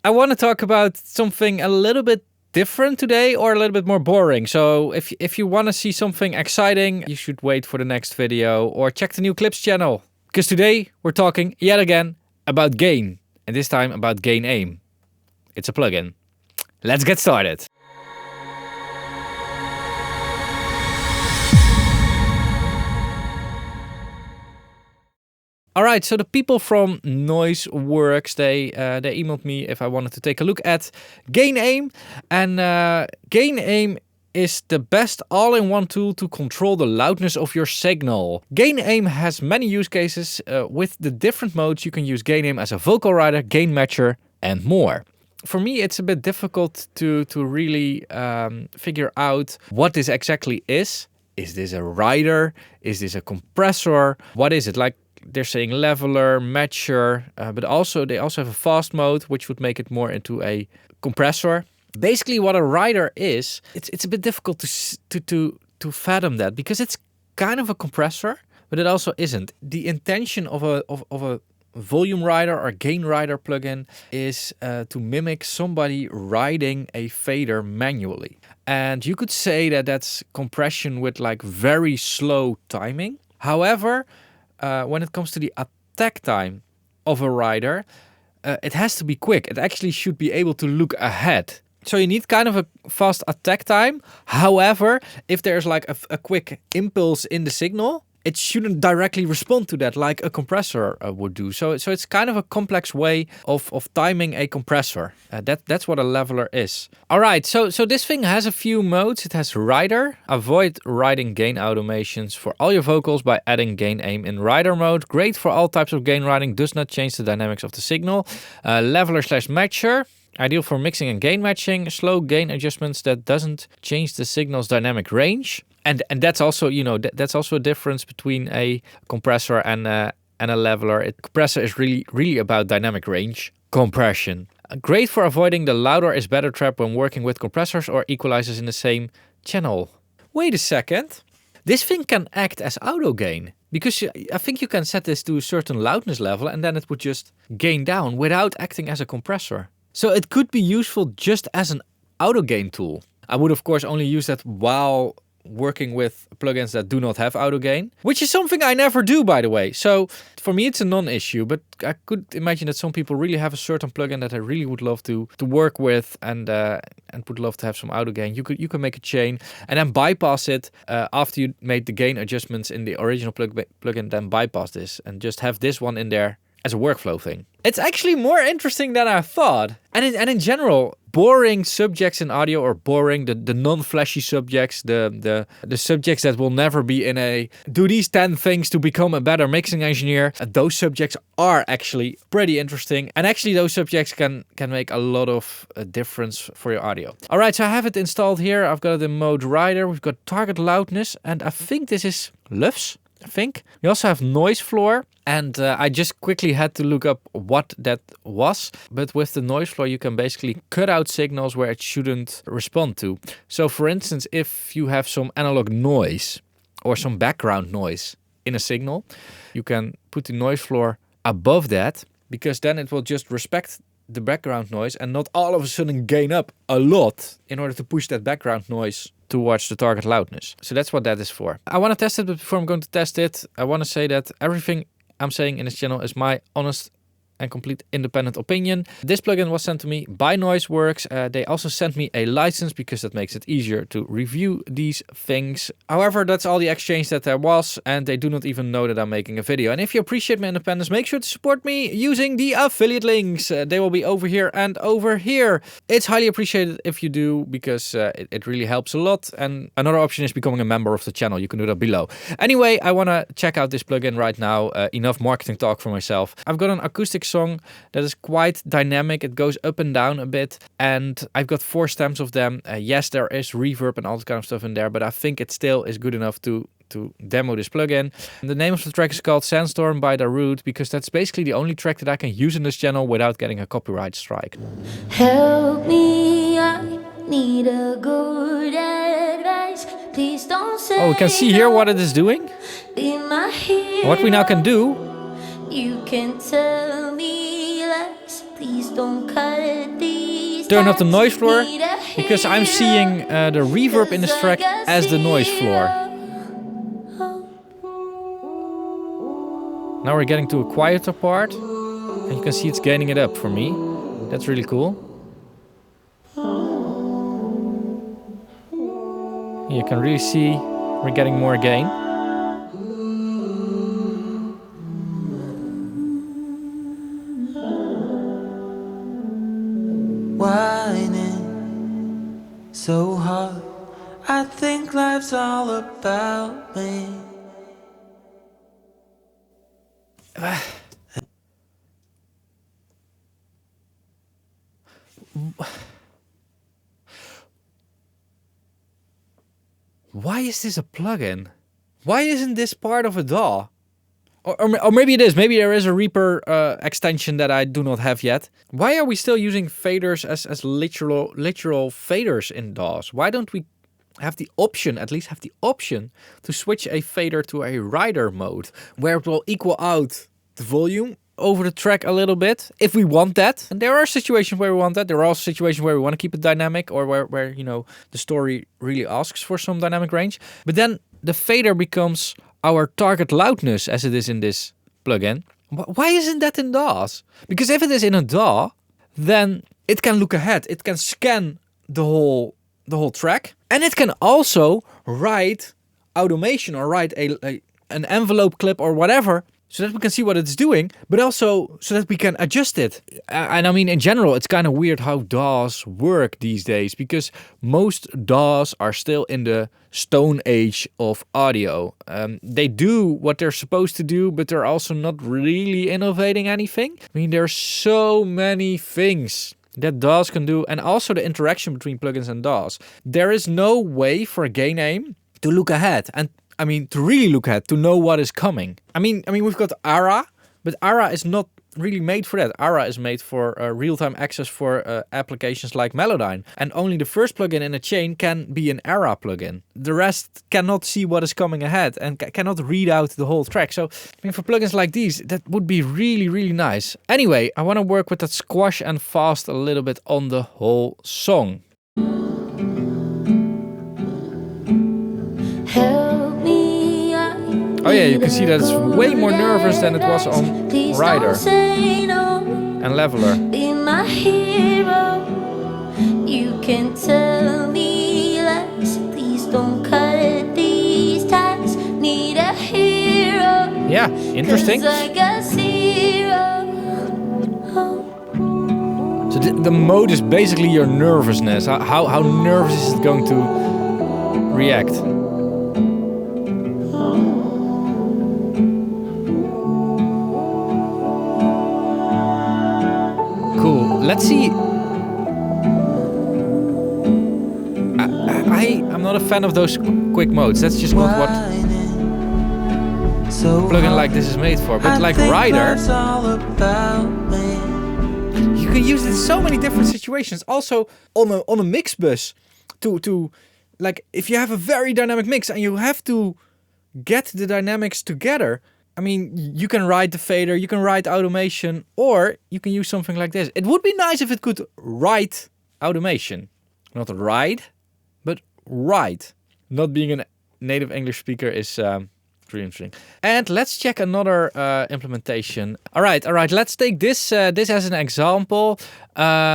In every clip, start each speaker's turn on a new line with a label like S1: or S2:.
S1: I want to talk about something a little bit different today or a little bit more boring. So if you want to see something exciting, you should wait for the next video or check the new clips channel. Because today we're talking yet again about Gain, and this time about GainAim. It's a plugin. Let's get started. All right, so the people from Noiseworks, they emailed me if I wanted to take a look at GainAim, and GainAim is the best all-in-one tool to control the loudness of your signal. GainAim has many use cases. With the different modes, you can use GainAim as a vocal rider, gain matcher, and more. For me, it's a bit difficult to really figure out what this exactly is. Is this a rider? Is this a compressor? What is it? Like, they're saying leveler, matcher, but they also have a fast mode, which would make it more into a compressor. Basically, what a rider is, it's a bit difficult to fathom that, because it's kind of a compressor, but it also isn't. The intention of a volume rider or gain rider plugin is to mimic somebody riding a fader manually. And you could say that that's compression with like very slow timing. However, when it comes to the attack time of a rider, it has to be quick. It actually should be able to look ahead. So you need kind of a fast attack time. However, if there's like a quick impulse in the signal, it shouldn't directly respond to that like a compressor would do. So it's kind of a complex way of timing a compressor. That's what a leveler is. All right, so this thing has a few modes. It has rider. Avoid riding gain automations for all your vocals by adding GainAim in rider mode. Great for all types of gain riding. Does not change the dynamics of the signal. Leveler/matcher. Ideal for mixing and gain matching. Slow gain adjustments that doesn't change the signal's dynamic range. And that's also, that's also a difference between a compressor and a leveler. A compressor is really about dynamic range compression. Great for avoiding the louder is better trap when working with compressors or equalizers in the same channel. Wait a second. This thing can act as Autogain, because I think you can set this to a certain loudness level and then it would just gain down without acting as a compressor. So it could be useful just as an Autogain tool. I would of course only use that while working with plugins that do not have Autogain, which is something I never do, by the way. So for me, it's a non-issue, but I could imagine that some people really have a certain plugin that I really would love to work with and would love to have some Autogain. You can make a chain and then bypass it after you made the gain adjustments in the original plugin, then bypass this and just have this one in there as a workflow thing. It's actually more interesting than I thought. And in general, boring subjects in audio, or boring, the non-flashy subjects, the subjects that will never be in a do these 10 things to become a better mixing engineer, those subjects are actually pretty interesting. And actually those subjects can make a lot of difference for your audio. All right, so I have it installed here. I've got it in mode rider. We've got target loudness, and I think this is LUFS. I think. We also have noise floor, and I just quickly had to look up what that was. But with the noise floor, you can basically cut out signals where it shouldn't respond to. So for instance, if you have some analog noise or some background noise in a signal, you can put the noise floor above that, because then it will just respect the background noise and not all of a sudden gain up a lot in order to push that background noise towards the target loudness. So that's what that is for. I want to test it, but before I'm going to test it, I want to say that everything I'm saying in this channel is my honest and complete independent opinion. This plugin was sent to me by Noiseworks. They also sent me a license because that makes it easier to review these things. However, that's all the exchange that there was, and they do not even know that I'm making a video. And if you appreciate my independence, make sure to support me using the affiliate links. They will be over here and over here. It's highly appreciated if you do, because it really helps a lot. And another option is becoming a member of the channel. You can do that below. Anyway, I want to check out this plugin right now. Enough marketing talk for myself. I've got an acoustic song that is quite dynamic. It goes up and down a bit, and I've got 4 stems of them. Yes, there is reverb and all that kind of stuff in there, but I think it still is good enough to demo this plugin. And the name of the track is called Sandstorm by Darude, because that's basically the only track that I can use in this channel without getting a copyright strike.
S2: Help me, I need a good advice. Please don't say
S1: oh, we can see here what it is doing.
S2: Be my hero.
S1: What we now can do.
S2: You can tell me lies. Please don't cut these
S1: turn up the
S2: ties.
S1: noise floor
S2: Need a
S1: because I'm seeing the reverb in this track as the noise floor. Now we're getting to a quieter part, and you can see it's gaining it up for me. That's really cool. You can really see we're getting more gain.
S3: Whining so hard, I think life's all about me.
S1: Why is this a plugin? Why isn't this part of a DAW? Or maybe it is. Maybe there is a Reaper extension that I do not have yet. Why are we still using faders as literal faders in DAWs? Why don't we have the option, at least have the option, to switch a fader to a rider mode, where it will equal out the volume over the track a little bit, if we want that. And there are situations where we want that. There are also situations where we want to keep it dynamic, or where you know, the story really asks for some dynamic range. But then the fader becomes our target loudness, as it is in this plugin. Why isn't that in DAWs? Because if it is in a DAW, then it can look ahead. It can scan the whole track, and it can also write automation or write an envelope clip or whatever, so that we can see what it's doing, but also so that we can adjust it. And I mean, in general, it's kind of weird how DAWs work these days, because most DAWs are still in the stone age of audio. They do what they're supposed to do, but they're also not really innovating anything. I mean, there's so many things that DAWs can do, and also the interaction between plugins and DAWs. There is no way for GainAim to look ahead, and I mean, to really look ahead, to know what is coming. I mean, we've got ARA, but ARA is not really made for that. ARA is made for real-time access for applications like Melodyne. And only the first plugin in a chain can be an ARA plugin. The rest cannot see what is coming ahead and cannot read out the whole track. So, I mean, for plugins like these, that would be really, really nice. Anyway, I want to work with that squash and fast a little bit on the whole song.
S2: Help me,
S1: Oh yeah, you can see that it's way more nervous than it was on Rider and Leveler.
S2: Be my hero. You can tell me lies. Please don't cut these ties. Need a hero.
S1: Yeah, interesting.
S2: 'Cause I got zero.
S1: So the mode is basically your nervousness. How nervous is it going to react? Let's see. I'm not a fan of those quick modes. That's just not what a plugin like this is made for. But like Rider, you can use it in so many different situations. Also on a mix bus, to like if you have a very dynamic mix and you have to get the dynamics together. I mean, you can write the fader, you can write automation, or you can use something like this. It would be nice if it could write automation. Not ride, but write. Not being a native English speaker is really interesting. And let's check another implementation. All right. Let's take this this as an example.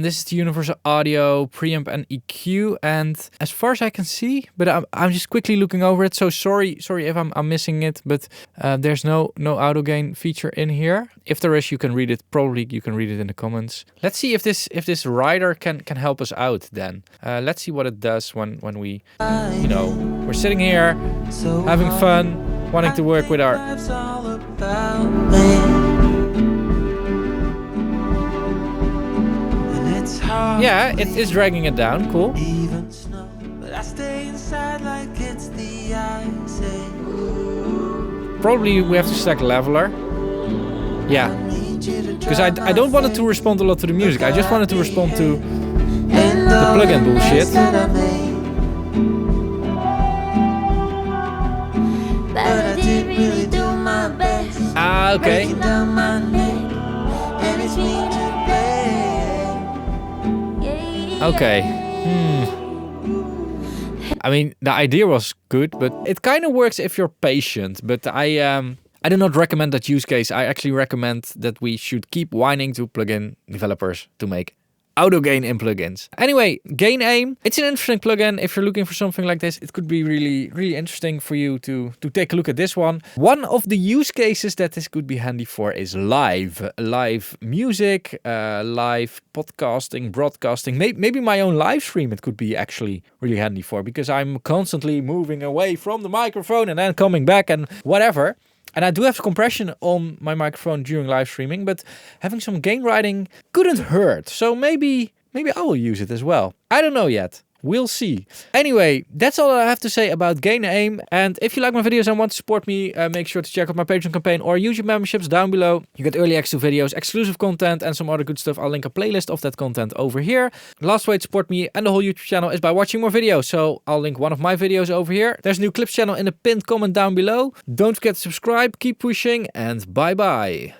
S1: This is the Universal Audio preamp and EQ, and as far as I can see, but I'm just quickly looking over it. So sorry if I'm missing it, but there's no Autogain feature in here. If there is, you can read it. Probably you can read it in the comments. Let's see if this rider can help us out. Then let's see what it does when we, you know, we're sitting here having fun, wanting to work with our. Yeah, it is dragging it down. Cool. Probably we have to select Leveler. Yeah, because I don't want it to respond a lot to the music. I just wanted to respond to the plugin bullshit. Ah, okay.
S3: playing.
S1: Okay. I mean, the idea was good, but it kind of works if you're patient. But I do not recommend that use case. I actually recommend that we should keep whining to plugin developers to make Autogain in plugins. Anyway, GainAim, it's an interesting plugin. If you're looking for something like this, it could be really, really interesting for you to take a look at this one. One of the use cases that this could be handy for is live music, live podcasting, broadcasting. Maybe my own live stream it could be actually really handy for, because I'm constantly moving away from the microphone and then coming back and whatever. And I do have compression on my microphone during live streaming, but having some gain riding couldn't hurt. So maybe I will use it as well. I don't know yet. We'll see. Anyway, that's all I have to say about GainAim. And if you like my videos and want to support me, make sure to check out my Patreon campaign or YouTube memberships down below. You get early access to videos, exclusive content, and some other good stuff. I'll link a playlist of that content over here. The last way to support me and the whole YouTube channel is by watching more videos. So I'll link one of my videos over here. There's a new clips channel in the pinned comment down below. Don't forget to subscribe, keep pushing, and bye bye.